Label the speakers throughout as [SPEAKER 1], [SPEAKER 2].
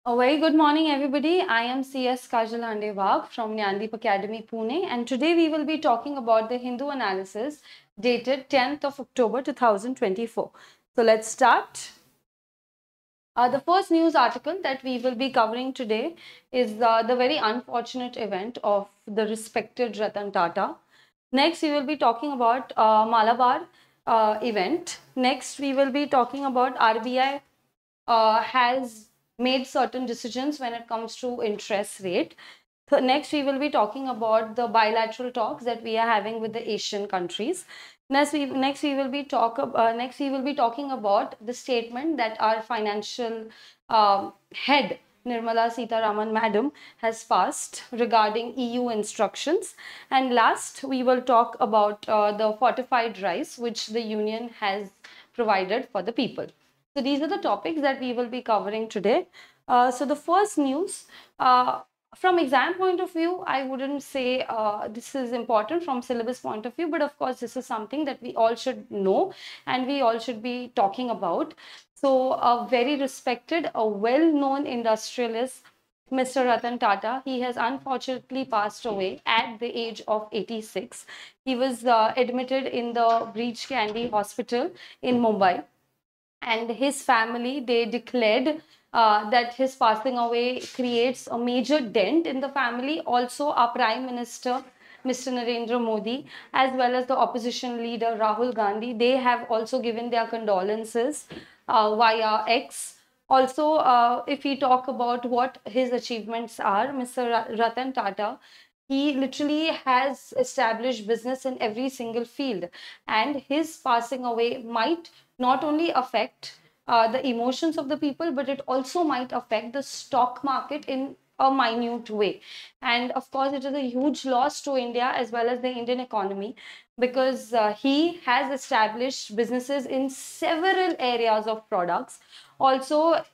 [SPEAKER 1] A very good morning, everybody. I am CS Kajal Handewag from Jnandeep Academy, Pune, and today we will be talking about the Hindu analysis dated 10th of October 2024. So let's start. The first news article that we will be covering today is the very unfortunate event of the respected Ratan Tata. Next, we will be talking about Malabar event. Next, we will be talking about RBI has made certain decisions when it comes to interest rate. So next, we will be talking about the bilateral talks that we are having with the Asian countries. Next, we will be talking about the statement that our financial head Nirmala Sitharaman Madam has passed regarding EU instructions. And last, we will talk about the fortified rice which the union has provided for the people. So these are the topics that we will be covering today. So the first news, from exam point of view, I wouldn't say this is important from syllabus point of view, but of course this is something that we all should know and we all should be talking about. So a very respected, a well-known industrialist, Mr. Ratan Tata, he has unfortunately passed away at the age of 86. He was admitted in the Breach Candy Hospital in Mumbai, and his family, they declared that his passing away creates a major dent in the family. Also, our Prime Minister, Mr. Narendra Modi, as well as the opposition leader Rahul Gandhi, they have also given their condolences via X. Also, if we talk about what his achievements are, Mr. Ratan Tata, he literally has established business in every single field, and his passing away might not only affect the emotions of the people, but it also might affect the stock market in a minute way. And of course, it is a huge loss to India as well as the Indian economy, because he has established businesses in several areas of products. Also,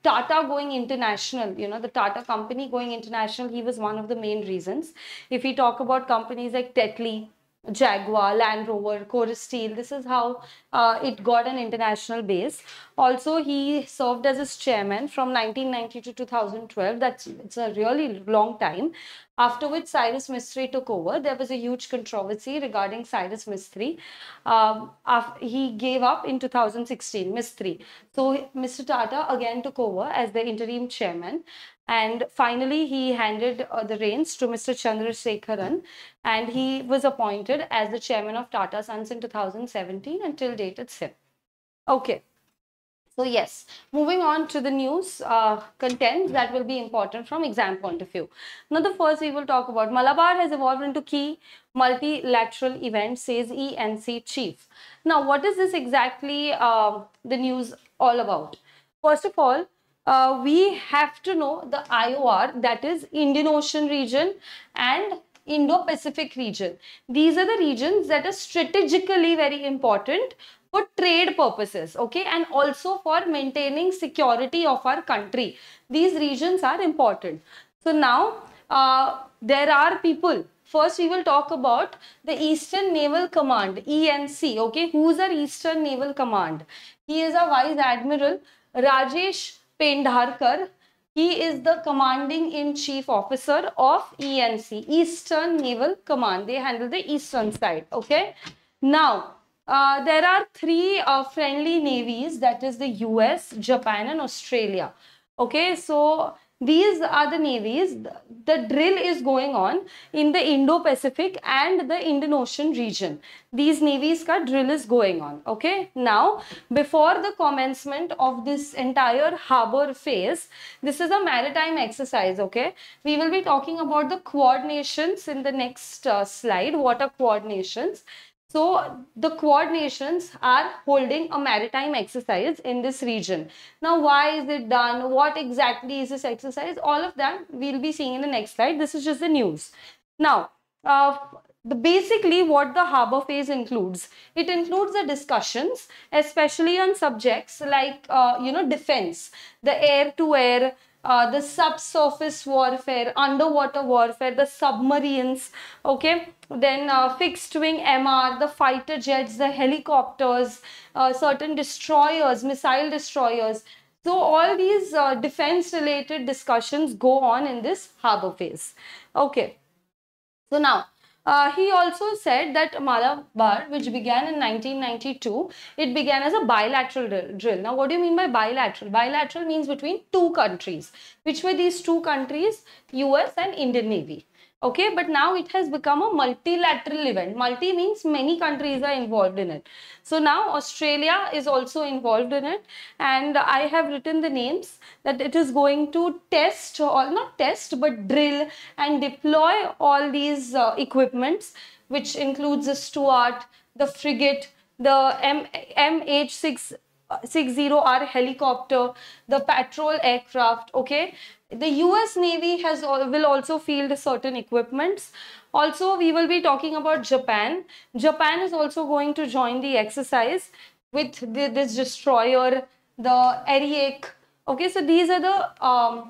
[SPEAKER 1] Tata going international, the Tata company going international, he was one of the main reasons. If we talk about companies like Tetley, Jaguar, Land Rover, Core Steel, this is how it got an international base. Also, he served as its chairman from 1990 to 2012. It's a really long time. After which Cyrus Mistry took over. There was a huge controversy regarding Cyrus Mistry. He gave up in 2016, Mistry. So Mr. Tata again took over as the interim chairman. And finally, he handed the reins to Mr. Chandrasekharan, and he was appointed as the chairman of Tata Sons in 2017, and till date it's him. Okay. So yes, moving on to the news content that will be important from exam point of view. Now, the first we will talk about Malabar has evolved into key multilateral event, says ENC chief. Now, what is this exactly the news all about? First of all, we have to know the IOR, that is Indian Ocean region and Indo-Pacific region. These are the regions that are strategically very important for trade purposes, okay, and also for maintaining security of our country. These regions are important. So now there are people. First, we will talk about the Eastern Naval Command, ENC, okay. Who's our Eastern Naval Command? He is a Vice Admiral Rajesh Pendharkar. He is the commanding-in-chief officer of ENC, Eastern Naval Command. They handle the eastern side, okay. Now, there are three friendly navies, that is the US, Japan and Australia. Okay, so these are the navies. The drill is going on in the Indo-Pacific and the Indian Ocean region. These navies ka drill is going on. Okay. Now, before the commencement of this entire harbor phase, this is a maritime exercise. Okay. We will be talking about the Quad nations in the next slide. What are Quad nations? So the Quad nations are holding a maritime exercise in this region. Now, why is it done? What exactly is this exercise? All of that we'll be seeing in the next slide. This is just the news. Now, basically what the harbor phase includes, it includes the discussions, especially on subjects like, defense, the air-to-air, the subsurface warfare, underwater warfare, the submarines, okay, then fixed wing MR, the fighter jets, the helicopters, certain destroyers, missile destroyers. So all these defense related discussions go on in this harbor phase. Okay. So now, he also said that Malabar, which began in 1992, it began as a bilateral drill. Now, what do you mean by bilateral? Bilateral means between two countries. Which were these two countries? US and Indian Navy. Okay, but now it has become a multilateral event. Multi means many countries are involved in it. So now Australia is also involved in it, and I have written the names that it is going to test, or not test, but drill and deploy all these equipments, which includes the Stuart, the frigate, the MH60R helicopter, the patrol aircraft. Okay, the US Navy will also field certain equipments. Also, we will be talking about Japan. Japan is also going to join the exercise with this destroyer, the Ariake. Okay, so these are the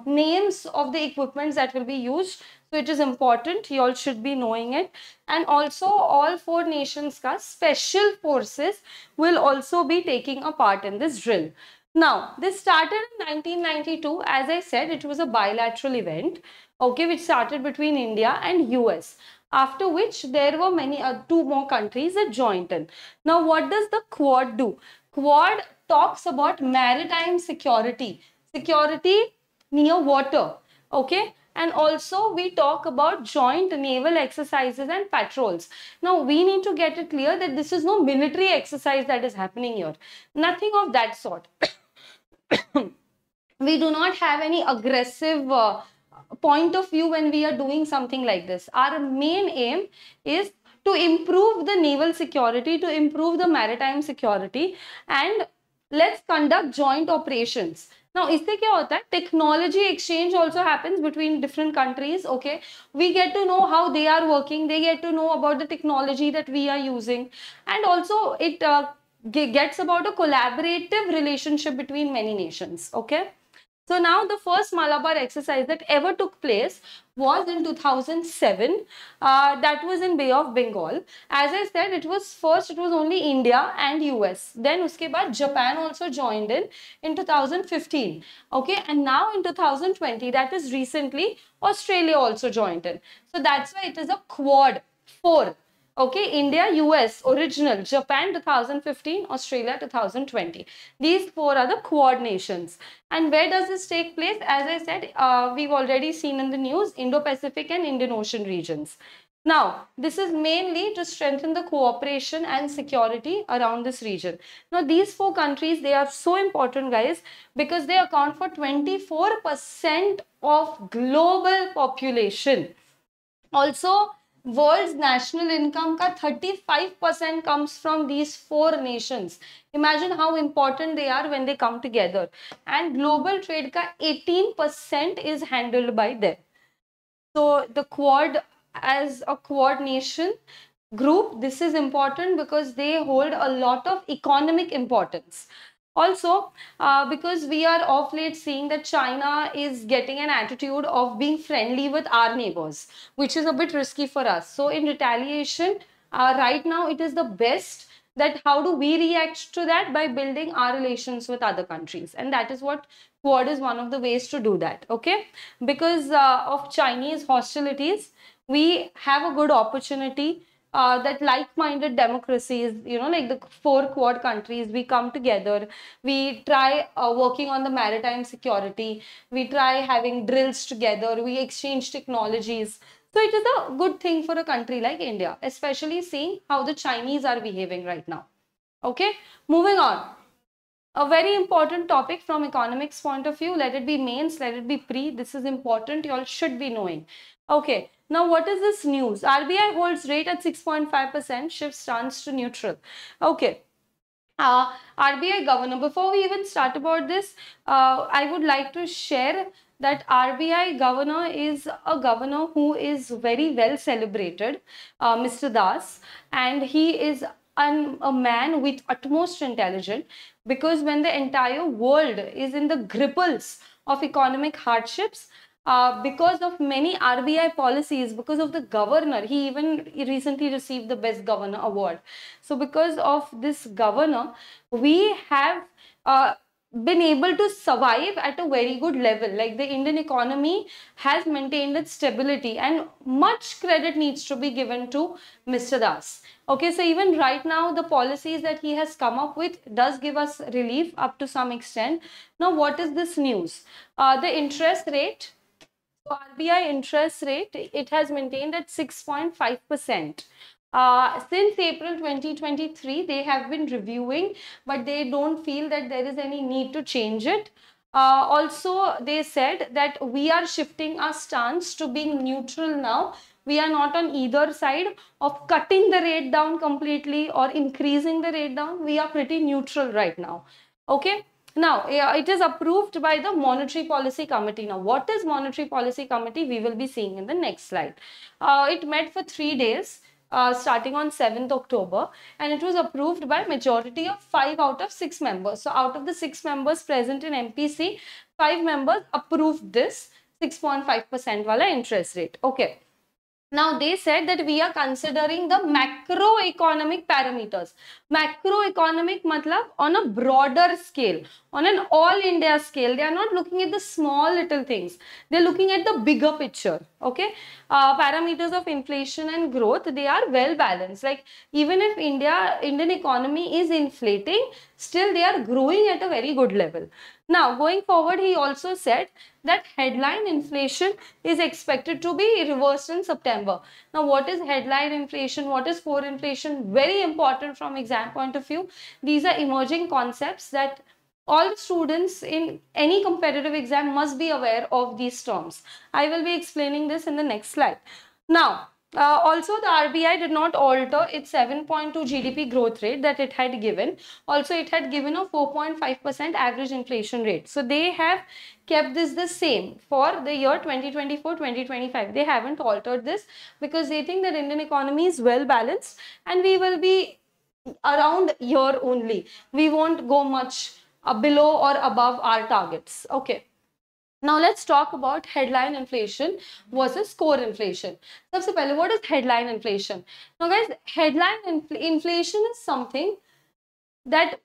[SPEAKER 1] names of the equipments that will be used. So it is important, you all should be knowing it. And also all four nations ka special forces will also be taking a part in this drill. Now, this started in 1992. As I said, it was a bilateral event, okay, which started between India and US. After which there were many two more countries that joined in. Now, what does the Quad do? Quad talks about maritime security, security near water, okay, and also we talk about joint naval exercises and patrols. Now, we need to get it clear that this is no military exercise that is happening here. Nothing of that sort. We do not have any aggressive point of view when we are doing something like this. Our main aim is to improve the naval security, to improve the maritime security, and let's conduct joint operations. Now, इससे क्या होता है? Technology exchange also happens between different countries. Okay, we get to know how they are working. They get to know about the technology that we are using, and also it gets about a collaborative relationship between many nations. Okay. So now the first Malabar exercise that ever took place was in 2007. That was in Bay of Bengal. As I said, it was only India and US. Then uske baad Japan also joined in 2015. Okay, and now in 2020, that is recently, Australia also joined in. So that's why it is a Quad 4. Okay, India, US, original, Japan 2015, Australia 2020. These four are the Quad nations. And where does this take place? As I said, we've already seen in the news, Indo-Pacific and Indian Ocean regions. Now, this is mainly to strengthen the cooperation and security around this region. Now, these four countries, they are so important, guys, because they account for 24% of global population. Also, world's national income ka 35% comes from these four nations. Imagine how important they are when they come together. And global trade ka 18% is handled by them. So the Quad, as a Quad nation group, this is important because they hold a lot of economic importance. Also, because we are of late seeing that China is getting an attitude of being friendly with our neighbors, which is a bit risky for us. So in retaliation, right now it is the best that how do we react to that? By building our relations with other countries. And that is what Quad is one of the ways to do that. Okay, because of Chinese hostilities, we have a good opportunity that like-minded democracies, you know, like the four Quad countries, we come together, we try working on the maritime security, we try having drills together, we exchange technologies. So it is a good thing for a country like India, especially seeing how the Chinese are behaving right now. Okay, moving on. A very important topic from economics point of view, let it be mains, let it be pre, this is important, you all should be knowing. Okay, now what is this news? RBI holds rate at 6.5%, shifts stance to neutral. Okay, RBI governor, before we even start about this, I would like to share that RBI governor is a governor who is very well celebrated, Mr. Das, and he is a man with utmost intelligence, because when the entire world is in the gripples of economic hardships, because of many RBI policies, because of the governor, he even recently received the best governor award. So because of this governor, we have been able to survive at a very good level. Like the Indian economy has maintained its stability, and much credit needs to be given to Mr. Das. Okay, so even right now, the policies that he has come up with does give us relief up to some extent. Now, what is this news? The interest rate, RBI interest rate, it has maintained at 6.5%. Since April 2023, they have been reviewing, but they don't feel that there is any need to change it. Also, they said that we are shifting our stance to being neutral now. We are not on either side of cutting the rate down completely or increasing the rate down. We are pretty neutral right now. Okay. Now, it is approved by the Monetary Policy Committee. Now, what is Monetary Policy Committee? We will be seeing in the next slide. It met for 3 days. Starting on 7th October, and it was approved by majority of 5 out of 6 members. So out of the 6 members present in MPC, 5 members approved this 6.5% wala interest rate. Okay. Now they said that we are considering the macroeconomic parameters. Macroeconomic matlab on a broader scale, on an all India scale. They are not looking at the small little things. They are looking at the bigger picture. Okay. Parameters of inflation and growth, they are well balanced. Like even if Indian economy is inflating, still they are growing at a very good level. Now, going forward, he also said that headline inflation is expected to be reversed in September. Now, what is headline inflation? What is core inflation? Very important from exam point of view. These are emerging concepts that all students in any competitive exam must be aware of these terms. I will be explaining this in the next slide. Now, also the RBI did not alter its 7.2 GDP growth rate that it had given. Also, it had given a 4.5% average inflation rate. So, they have kept this the same for the year 2024-2025. They haven't altered this because they think that Indian economy is well balanced and we will be around here only. We won't go much below or above our targets. Okay. Now let's talk about headline inflation versus core inflation. Sabse pehle, what is headline inflation? Now guys, headline inflation is something that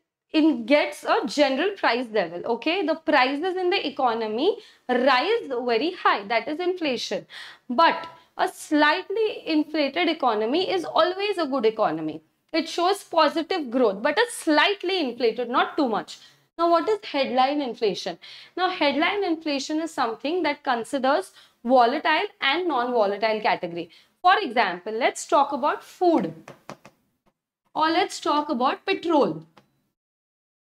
[SPEAKER 1] gets a general price level. Okay, the prices in the economy rise very high. That is inflation. But a slightly inflated economy is always a good economy. It shows positive growth, but a slightly inflated, not too much. Now, what is headline inflation? Now, headline inflation is something that considers volatile and non-volatile category. For example, let's talk about food or let's talk about petrol.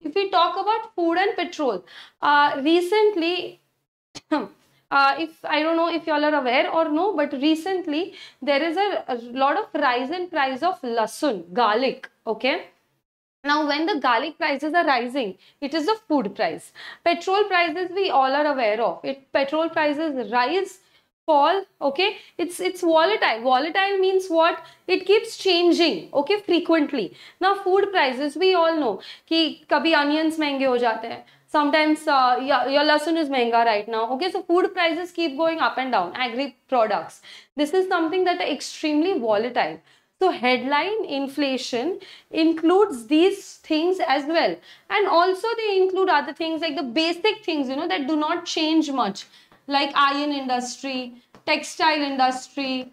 [SPEAKER 1] If we talk about food and petrol, recently, if I don't know if you all are aware or no, but recently there is a lot of rise in price of lasun, garlic. Okay. Now, when the garlic prices are rising, it is the food price. Petrol prices, we all are aware of. Petrol prices rise, fall, okay? It's volatile. Volatile means what? It keeps changing, okay, frequently. Now, food prices, we all know कि कभी onions महंगे हो जाते हैं. Sometimes your lasun is mehenga right now. Okay, so food prices keep going up and down. Agri products. This is something that are extremely volatile. So headline inflation includes these things as well. And also they include other things like the basic things, you know, that do not change much. Like iron industry, textile industry,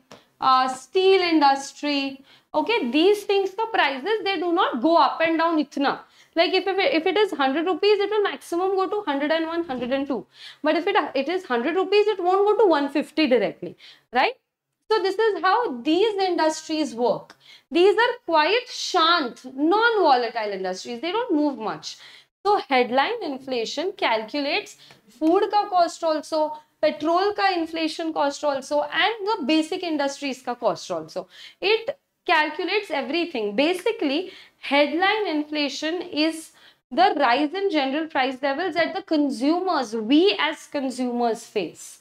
[SPEAKER 1] steel industry. Okay, these things the prices, they do not go up and down itna. Like if it is 100 rupees, it will maximum go to 101, 102. But if it is 100 rupees, it won't go to 150 directly, right? So this is how these industries work. These are quite shant, non-volatile industries. They don't move much. So headline inflation calculates food ka cost also, petrol ka inflation cost also, and the basic industries ka cost also. It calculates everything. Basically, headline inflation is the rise in general price levels that the consumers, we as consumers face.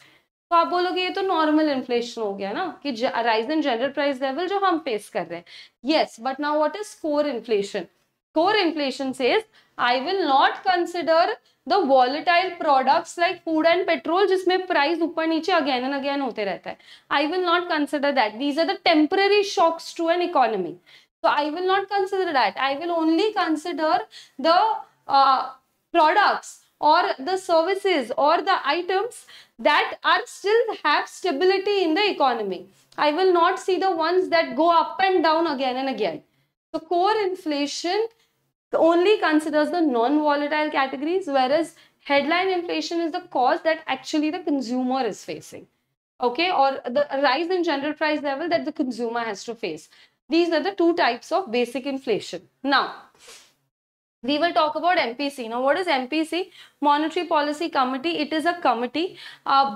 [SPEAKER 1] तो आप बोलोगे ये तो normal inflation हो गया ना कि rise in general price level जो हम फेस कर रहे हैं. Yes, but now what is core inflation? Core inflation says I will not consider the volatile products like food and petrol जिसमें प्राइस ऊपर नीचे अगेन एंड अगेन होते रहता है. I will not consider that. These are the temporary shocks to an economy. So I will not consider that. I will only consider the products or the services or the items that are still have stability in the economy. I will not see the ones that go up and down again and again. So core inflation only considers the non-volatile categories, whereas headline inflation is the cause that actually the consumer is facing. Okay, or the rise in general price level that the consumer has to face. These are the two types of basic inflation. Now, we will talk about MPC. Now, what is MPC? Monetary Policy Committee. It is a committee.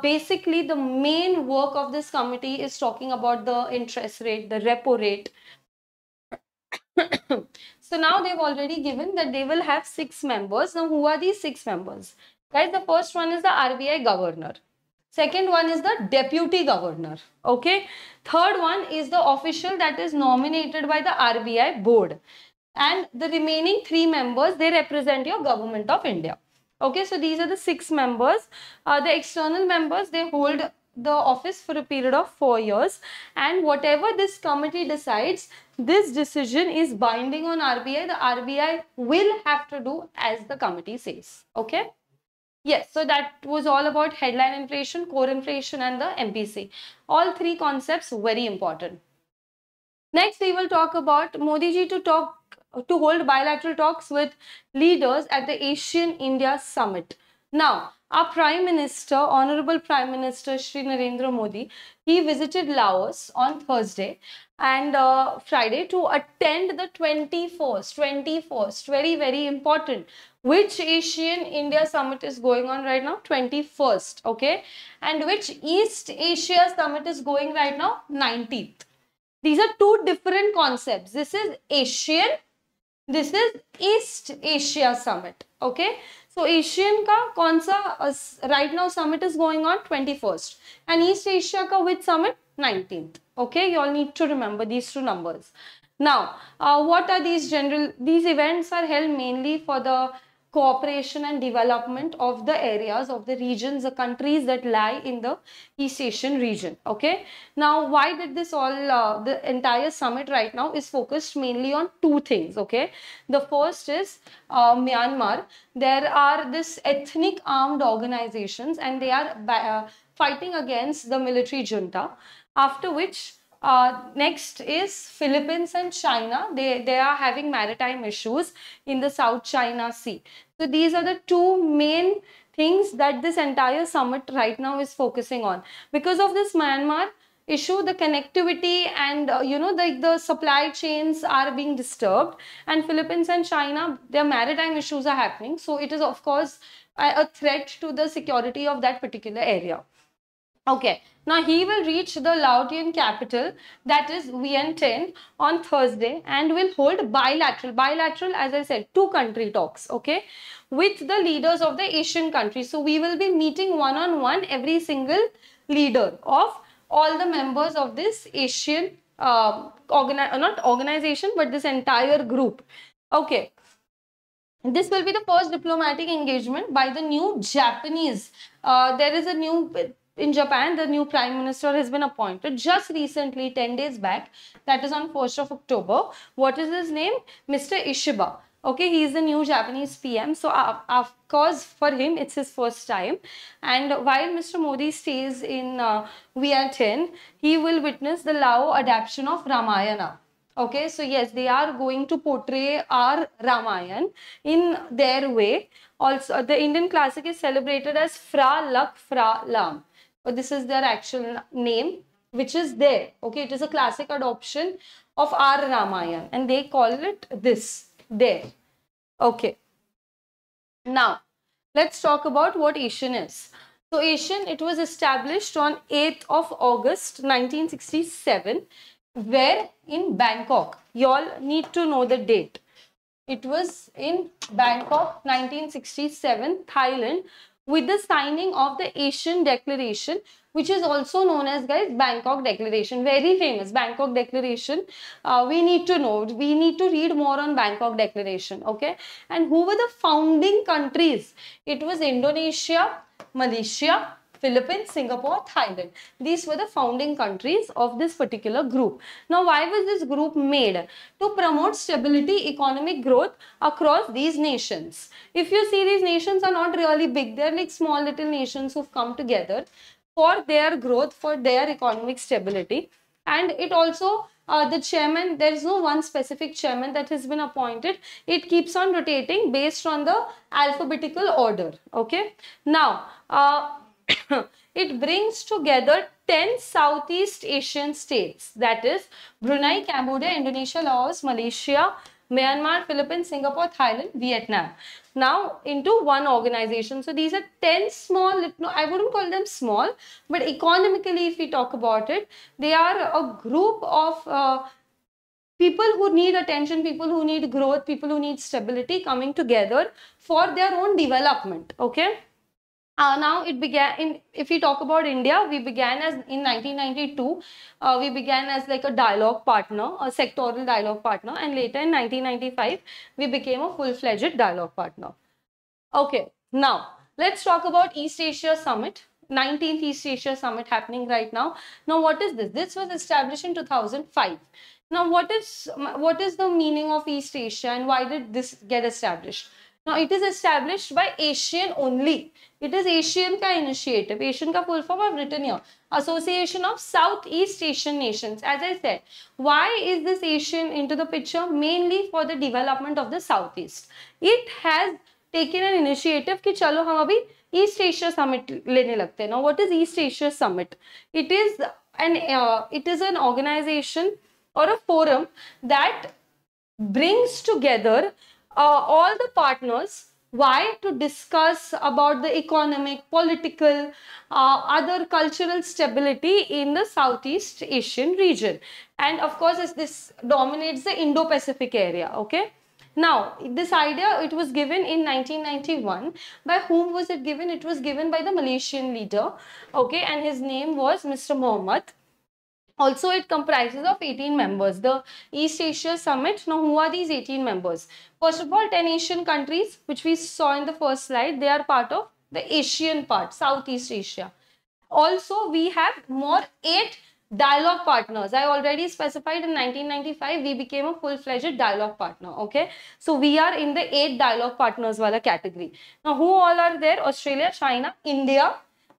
[SPEAKER 1] Basically, the main work of this committee is talking about the interest rate, the repo rate. So now they've already given that they will have 6 members. Now, who are these 6 members? Guys, the first one is the RBI governor. Second one is the deputy governor. Okay. Third one is the official that is nominated by the RBI board. And the remaining 3 members, they represent your government of India. Okay. So these are the 6 members. The external members, they hold the office for a period of 4 years. And whatever this committee decides, this decision is binding on RBI. The RBI will have to do as the committee says. Okay. Yes, so that was all about headline inflation, core inflation and the MPC. All 3 concepts very important. Next, we will talk about Modi ji to hold bilateral talks with leaders at the Asian-India Summit. Now, our Prime Minister, Honorable Prime Minister Shri Narendra Modi, he visited Laos on Thursday and Friday to attend the 21st, very, very important. Which Asian India Summit is going on right now? 21st, okay? And which East Asia Summit is going right now? 19th. These are 2 different concepts. This is Asian, this is East Asia Summit, okay? So Asian ka kaun sa right now summit is going on 21st and East Asia ka which summit? 19th, okay? You all need to remember these 2 numbers. Now, what are these events are held mainly for the cooperation and development of the areas of the regions, the countries that lie in the East Asian region. Okay. Now, why did this all, the entire summit right now is focused mainly on 2 things. Okay. The first is Myanmar. There are this ethnic armed organizations and they are fighting against the military junta. After which, next is Philippines and China. They are having maritime issues in the South China Sea. So these are the 2 main things that this entire summit right now is focusing on. Because of this Myanmar issue, the connectivity and the supply chains are being disturbed, and Philippines and China, their maritime issues are happening. So it is of course a threat to the security of that particular area. Okay, now he will reach the Laotian capital, that is Vientiane, on Thursday and will hold bilateral, as I said, 2 country talks, okay, with the leaders of the Asian countries. So we will be meeting one-on-one every single leader of all the members of this Asian, not organization, but this entire group. Okay. This will be the first diplomatic engagement by the new Japanese. There is a new... In Japan, the new Prime Minister has been appointed just recently, 10 days back. That is on 1st of October. What is his name? Mr. Ishiba. Okay, he is the new Japanese PM. So of course, for him, it's his first time. And while Mr. Modi stays in Vientiane, he will witness the Lao adaptation of Ramayana. Okay, so yes, they are going to portray our Ramayan in their way. Also, the Indian classic is celebrated as Fra Lak Fra Lam. This is their actual name, which is there. Okay, it is a classic adoption of our Ramayan, and they call it this there. Okay. Now, let's talk about what Asian is. So, Asian, it was established on 8th of August 1967, where in Bangkok. You all need to know the date. It was in Bangkok, 1967, Thailand, with the signing of the Asian Declaration, which is also known as, guys, Bangkok Declaration. Very famous Bangkok Declaration. We need to know. We need to read more on Bangkok Declaration. Okay. And who were the founding countries? It was Indonesia, Malaysia, Philippines, Singapore, Thailand. These were the founding countries of this particular group. Now, why was this group made? To promote stability, economic growth across these nations. If you see, these nations are not really big. They're like small little nations who've come together for their growth, for their economic stability. And it also, the chairman, there is no one specific chairman that has been appointed. It keeps on rotating based on the alphabetical order. Okay. Now, it brings together 10 Southeast Asian states, that is Brunei, Cambodia, Indonesia, Laos, Malaysia, Myanmar, Philippines, Singapore, Thailand, Vietnam. Now into one organization. So these are 10 small, no, I wouldn't call them small, but economically if we talk about it, they are a group of people who need attention, people who need growth, people who need stability coming together for their own development. Okay. Now it began if we talk about India, we began as in 1992, we began as like a dialogue partner, a sectoral dialogue partner, and later in 1995, we became a full-fledged dialogue partner. Okay, now let's talk about East Asia Summit, 19th East Asia Summit happening right now. Now what is this? This was established in 2005. Now what is the meaning of East Asia and why did this get established? Now it is established by ASEAN only. It is ASEAN ka initiative. ASEAN ka full form I've written here. Association of Southeast Asian Nations. As I said, why is this ASEAN into the picture? Mainly for the development of the Southeast. It has taken an initiative कि चलो हम अभी East Asia Summit लेने लगते हैं. Now what is East Asia Summit? It is an organization or a forum that brings together all the partners. Why? To discuss about the economic, political, other cultural stability in the Southeast Asian region. And of course, this dominates the Indo-Pacific area. Okay. Now, this idea, it was given in 1991. By whom was it given? It was given by the Malaysian leader. Okay. And his name was Mr. Mohammed. Also, it comprises of 18 members. The East Asia Summit. Now, who are these 18 members? First of all, 10 Asian countries, which we saw in the first slide, they are part of the Asian part, Southeast Asia. Also, we have more 8 dialogue partners. I already specified in 1995, we became a full-fledged dialogue partner. Okay. So, we are in the 8 dialogue partners wala category. Now, who all are there? Australia, China, India,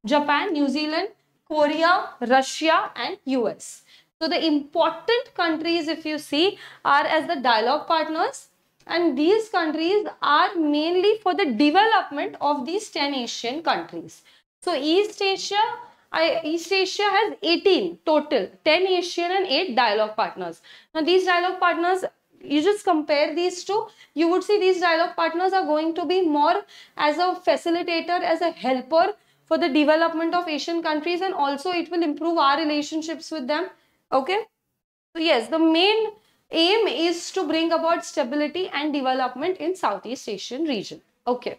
[SPEAKER 1] Japan, New Zealand, Korea, Russia and US. So the important countries, if you see, are as the dialogue partners, and these countries are mainly for the development of these 10 Asian countries. So East Asia has 18 total, 10 Asian and 8 dialogue partners. Now these dialogue partners, you just compare these two, you would see these dialogue partners are going to be more as a facilitator, as a helper for the development of Asian countries, and also it will improve our relationships with them. Okay. So yes, the main aim is to bring about stability and development in Southeast Asian region. Okay.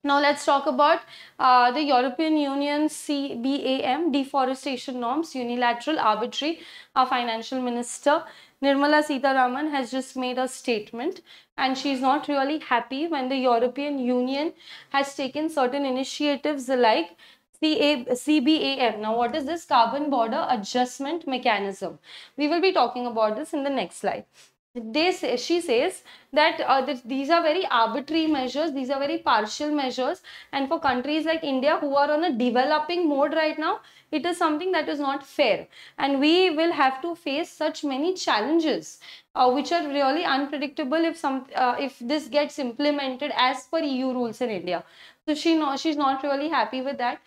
[SPEAKER 1] Now let's talk about the European Union CBAM, deforestation norms, unilateral, arbitrary. Our financial minister Nirmala Sitharaman has just made a statement, and she is not really happy when the European Union has taken certain initiatives like CBAM. Now what is this? Carbon Border Adjustment Mechanism. We will be talking about this in the next slide. she says that, these are very arbitrary measures, these are very partial measures, and for countries like India who are on a developing mode right now, it is something that is not fair, and we will have to face such many challenges which are really unpredictable if this gets implemented as per EU rules in India. So she's not really happy with that.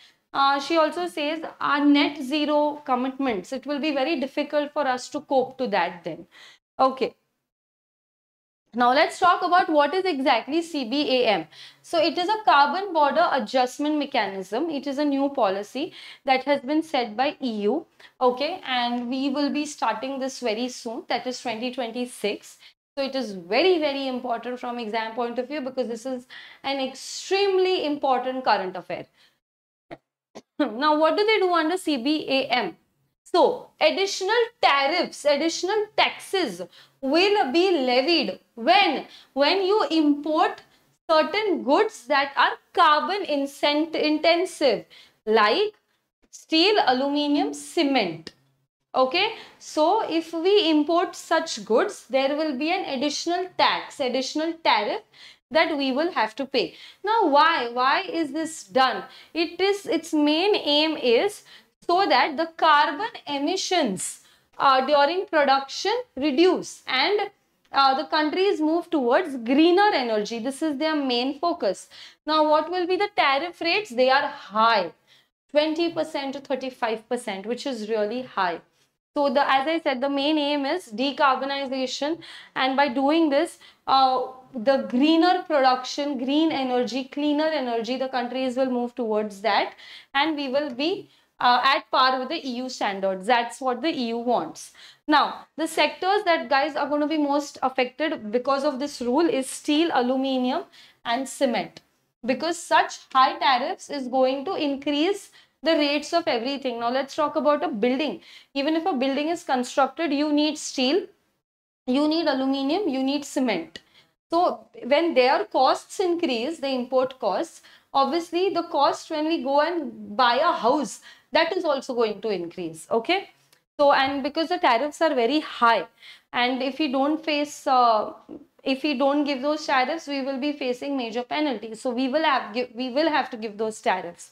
[SPEAKER 1] She also says our net zero commitments, it will be very difficult for us to cope to that then. Okay. Now let's talk about what is exactly CBAM. So it is a carbon border adjustment mechanism. It is a new policy that has been set by EU. Okay, and we will be starting this very soon, that is 2026. So it is very, very important from exam point of view, because this is an extremely important current affair. Now, what do they do under CBAM? So, additional tariffs, additional taxes will be levied when you import certain goods that are carbon intensive, like steel, aluminium, cement. Okay, so if we import such goods, there will be an additional tax, additional tariff that we will have to pay. Now, why is this done? Its main aim is so that the carbon emissions during production reduce, and the countries move towards greener energy. This is their main focus. Now, what will be the tariff rates? They are high, 20% to 35%, which is really high. So as I said, the main aim is decarbonization, and by doing this, the greener production, green energy, cleaner energy, the countries will move towards that, and we will be at par with the EU standards. That's what the EU wants. Now, the sectors that, guys, are going to be most affected because of this rule is steel, aluminium, and cement, because such high tariffs is going to increase the rates of everything. Now let's talk about a building. Even if a building is constructed, you need steel, you need aluminium, you need cement. So when their costs increase, the import costs, obviously the cost when we go and buy a house, that is also going to increase. Okay, so, and because the tariffs are very high, and if we don't face if we don't give those tariffs, we will be facing major penalties. So we will have to give those tariffs.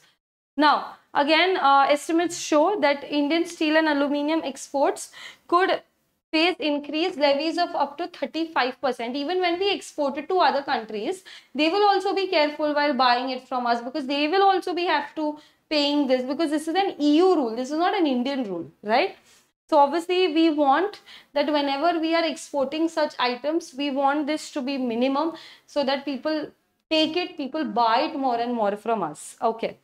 [SPEAKER 1] Now, again, estimates show that Indian steel and aluminium exports could face increased levies of up to 35%. Even when we export it to other countries, they will also be careful while buying it from us, because they will also have to paying this, because this is an EU rule. This is not an Indian rule, right? So obviously we want that whenever we are exporting such items, we want this to be minimum, so that people take it, people buy it more and more from us. Okay.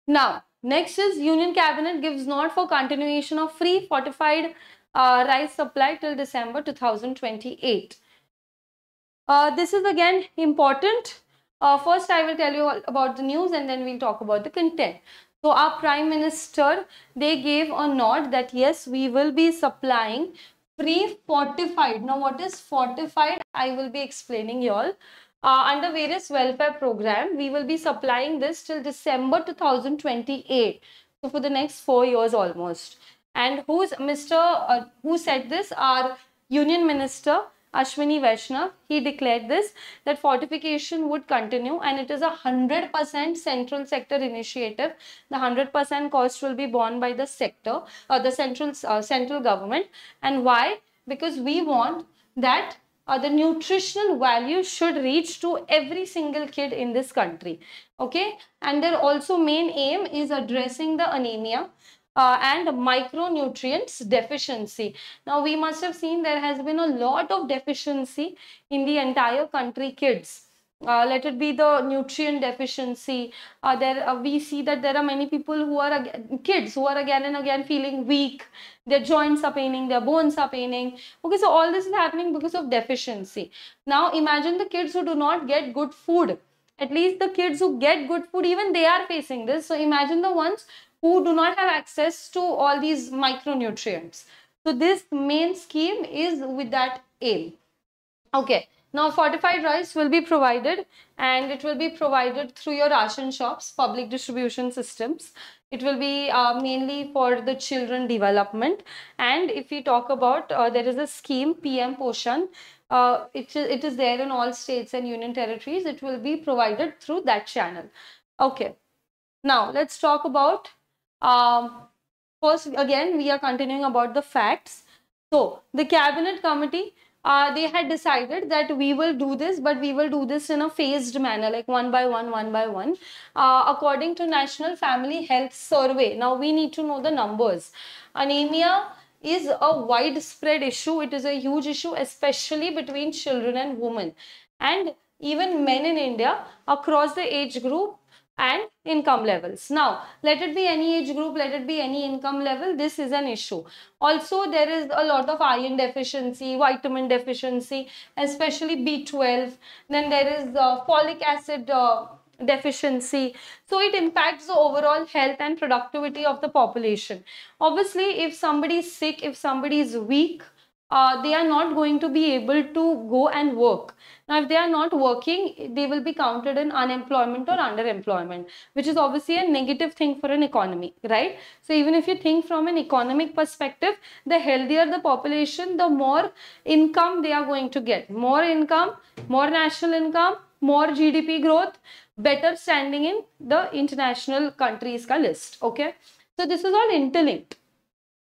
[SPEAKER 1] Now, next is Union Cabinet gives nod for continuation of free fortified rice supply till December 2028. This is again important. First, I will tell you all about the news, and then we'll talk about the content. So, our Prime Minister, they gave a nod that yes, we will be supplying free fortified. Now, what is fortified? I will be explaining you all. Under various welfare program, we will be supplying this till December 2028. So for the next 4 years almost. And who said this? Our Union Minister Ashwini Vaishnav. He declared this, that fortification would continue, and it is a 100% central sector initiative. The 100% cost will be borne by the sector, the central government. And why? Because we want that the nutritional value should reach to every single kid in this country. Okay, and their also main aim is addressing the anemia and micronutrients deficiency. Now we must have seen there has been a lot of deficiency in the entire country, kids. Let it be the nutrient deficiency. We see that there are many people who are kids who are again and again feeling weak. Their joints are paining, their bones are paining. Okay, so all this is happening because of deficiency. Now imagine the kids who do not get good food. At least the kids who get good food, even they are facing this. So imagine the ones who do not have access to all these micronutrients. So this main scheme is with that aim. Okay. Now, fortified rice will be provided, and it will be provided through your ration shops, public distribution systems. It will be mainly for the children development. And if we talk about, there is a scheme, PM Poshan. It is there in all states and union territories. It will be provided through that channel. Okay. Now, let's talk about, first, again, we are continuing about the facts. So, the cabinet committee, they had decided that we will do this, but we will do this in a phased manner, like one by one, one by one. According to National Family Health Survey, now we need to know the numbers. Anemia is a widespread issue. It is a huge issue, especially between children and women, and even men in India across the age group and income levels. Now, let it be any age group, let it be any income level, this is an issue. Also, there is a lot of iron deficiency, vitamin deficiency, especially B12. Then there is folic acid deficiency. So it impacts the overall health and productivity of the population. Obviously, if somebody is sick, if somebody is weak, they are not going to be able to go and work. Now, if they are not working, they will be counted in unemployment or underemployment, which is obviously a negative thing for an economy, right? So even if you think from an economic perspective, the healthier the population, the more income they are going to get. More income, more national income, more GDP growth, better standing in the international countries ka list, okay? So this is all interlinked.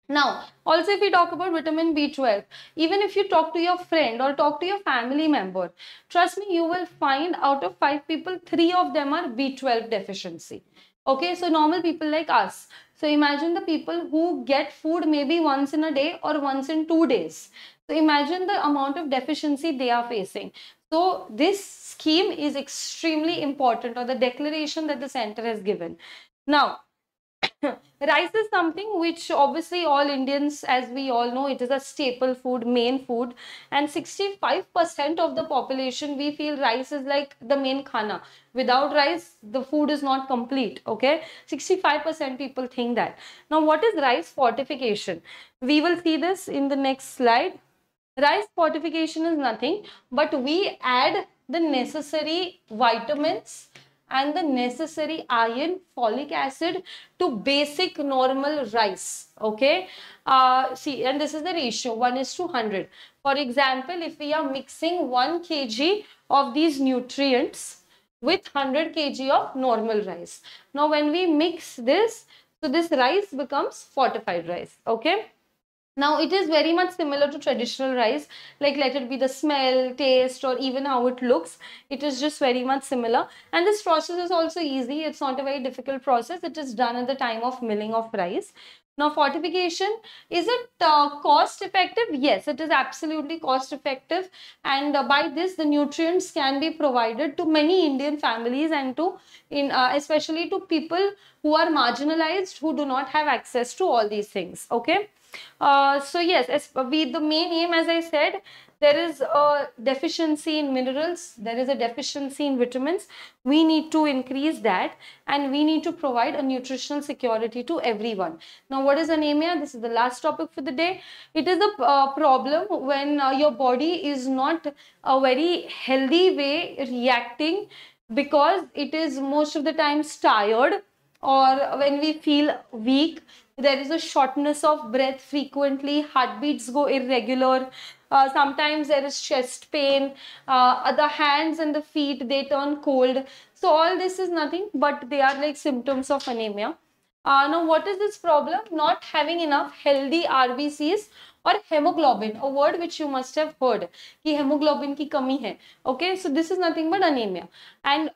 [SPEAKER 1] Now, also if we talk about vitamin B12, even if you talk to your friend or talk to your family member, trust me, you will find out of 5 people, 3 of them are B12 deficiency. Okay, so normal people like us. So imagine the people who get food maybe once in a day or once in 2 days. So imagine the amount of deficiency they are facing. So this scheme is extremely important, or the declaration that the center has given. Now, rice is something which obviously all Indians, as we all know, it is a staple food, main food, and 65% of the population, we feel rice is like the main khana. Without rice, the food is not complete, okay? 65% people think that. Now, what is rice fortification? We will see this in the next slide. Rice fortification is nothing, but we add the necessary vitamins and the necessary iron, folic acid to basic normal rice, okay? See, and this is the ratio, 1:100. For example, if we are mixing 1 kg of these nutrients with 100 kg of normal rice. Now, when we mix this, so this rice becomes fortified rice, okay? Now, it is very much similar to traditional rice, like let it be the smell, taste, or even how it looks. It is just very much similar. And this process is also easy. It's not a very difficult process. It is done at the time of milling of rice. Now, fortification, is it cost effective? Yes, it is absolutely cost effective. And by this, the nutrients can be provided to many Indian families and to, especially to people who are marginalized, who do not have access to all these things, okay? So yes, the main aim, as I said, there is a deficiency in minerals, there is a deficiency in vitamins. We need to increase that, and we need to provide a nutritional security to everyone. Now, what is anemia? This is the last topic for the day. It is a problem when your body is not a very healthy way reacting, because it is most of the times tired, or when we feel weak. There is a shortness of breath frequently, heartbeats go irregular, sometimes there is chest pain, the hands and the feet, they turn cold. So all this is nothing but they are like symptoms of anemia. Now, what is this problem? Not having enough healthy RBCs or hemoglobin, a word which you must have heard, ki hemoglobin ki kami hai. Okay, so this is nothing but anemia. And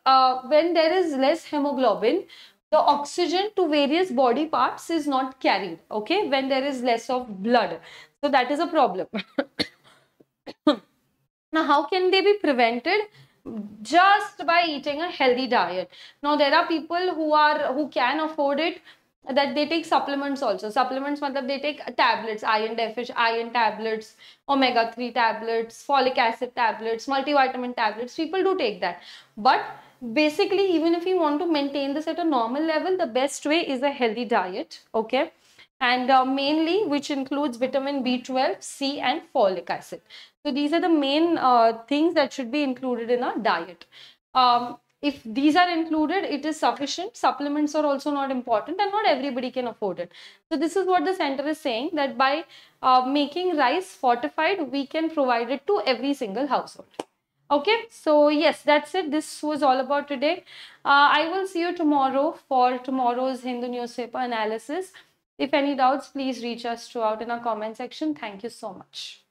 [SPEAKER 1] when there is less hemoglobin, the oxygen to various body parts is not carried, okay, when there is less of blood. So that is a problem. Now, how can they be prevented? Just by eating a healthy diet. Now, there are people who can afford it, that they take supplements also. Supplements, matlab they take tablets, iron tablets, omega-3 tablets, folic acid tablets, multivitamin tablets. People do take that. But basically, even if you want to maintain this at a normal level, the best way is a healthy diet, okay? And mainly, which includes vitamin B12, C, and folic acid. So these are the main things that should be included in our diet. if these are included, it is sufficient. Supplements are also not important, and not everybody can afford it. So this is what the center is saying, that by making rice fortified, we can provide it to every single household. Okay, so yes, that's it. This was all about today. I will see you tomorrow for tomorrow's Hindu newspaper analysis. If any doubts, please reach us throughout in our comment section. Thank you so much.